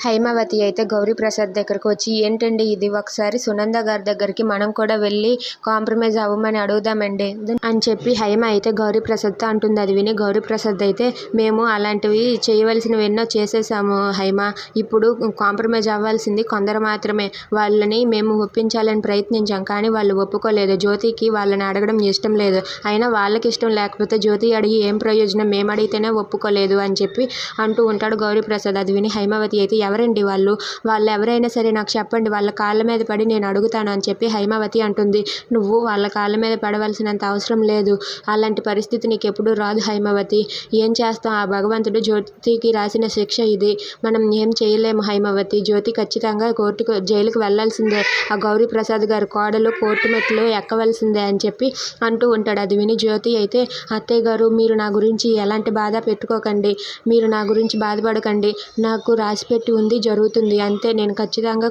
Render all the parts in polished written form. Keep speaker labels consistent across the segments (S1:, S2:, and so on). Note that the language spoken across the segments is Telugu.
S1: హైమావతి అయితే గౌరీప్రసాద్ దగ్గరకు వచ్చి, ఏంటండి ఇది, ఒకసారి సునంద గారి దగ్గరికి మనం కూడా వెళ్ళి కాంప్రమైజ్ అవ్వమని అడుగుదామండి అని చెప్పి హైమ అయితే గౌరీప్రసాద్తో అంటుంది. అది విని గౌరీప్రసాద్ అయితే, మేము అలాంటివి చేయవలసినవి ఎన్నో చేసేసాము హైమ, ఇప్పుడు కాంప్రమైజ్ అవ్వాల్సింది కొందరు మాత్రమే. వాళ్ళని మేము ఒప్పించాలని ప్రయత్నించాం, కానీ వాళ్ళు ఒప్పుకోలేదు. జ్యోతికి వాళ్ళని అడగడం ఇష్టం లేదు. అయినా వాళ్ళకి ఇష్టం లేకపోతే జ్యోతి అడిగి ఏం ప్రయోజనం, మేము అడిగితేనే ఒప్పుకోలేదు అని చెప్పి అంటూ ఉంటాడు గౌరీప్రసాద్. అది విని హైమావతి అయితే, ఎవరండి వాళ్ళు ఎవరైనా సరే నాకు చెప్పండి, వాళ్ళ కాళ్ళ మీద పడి నేను అడుగుతాను అని చెప్పి హైమావతి అంటుంది. నువ్వు వాళ్ళ కాళ్ళ మీద పడవలసినంత అవసరం లేదు. అలాంటి పరిస్థితి నీకు ఎప్పుడూ రాదు హైమావతి. ఏం చేస్తాం, ఆ భగవంతుడు జ్యోతికి రాసిన శిక్ష ఇది. మనం ఏం చేయలేము హైమావతి. జ్యోతి ఖచ్చితంగా జైలుకు వెళ్లాల్సిందే. ఆ గౌరీప్రసాద్ గారి కోడలు కోర్టు మెట్లు ఎక్కవలసిందే అని చెప్పి అంటూ ఉంటాడు. అది విని జ్యోతి అయితే, అత్తయ్య గారు, మీరు నా గురించి ఎలాంటి బాధ పెట్టుకోకండి, మీరు నా గురించి బాధపడకండి. నాకు రాసిపెట్టి ఉంది, జరుగుతుంది అంతే. నేను ఖచ్చితంగా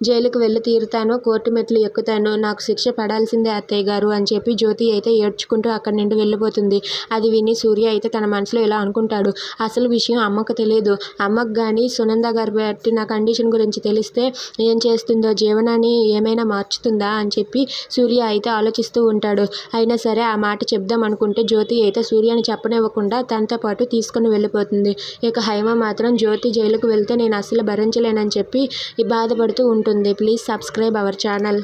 S1: జైలుకు వెళ్ళి తీరుతాను, కోర్టు మెట్లు ఎక్కుతాను. నాకు శిక్ష పడాల్సిందే అత్తయ్య గారు అని చెప్పి జ్యోతి అయితే ఏడ్చుకుంటూ అక్కడి నుండి వెళ్ళిపోతుంది. అది విని సూర్య అయితే తన మనసులో ఇలా అనుకుంటాడు, అసలు విషయం అమ్మకు తెలియదు. అమ్మకు కానీ సునంద గారు పెట్టిన కండిషన్ గురించి తెలిస్తే ఏం చేస్తుందో, జీవనాన్ని ఏమైనా మార్చుతుందా అని చెప్పి సూర్య అయితే ఆలోచిస్తూ ఉంటాడు. అయినా సరే ఆ మాట చెప్దాం అనుకుంటే జ్యోతి అయితే సూర్యని చెప్పనివ్వకుండా తనతో పాటు తీసుకుని వెళ్ళిపోతుంది. ఇక హైమ మాత్రం జ్యోతి జైలుకు వెళ్తే నేను అస్సలు భరించలేనని చెప్పి బాధపడుతూ ఉంటుంది. Please subscribe our channel.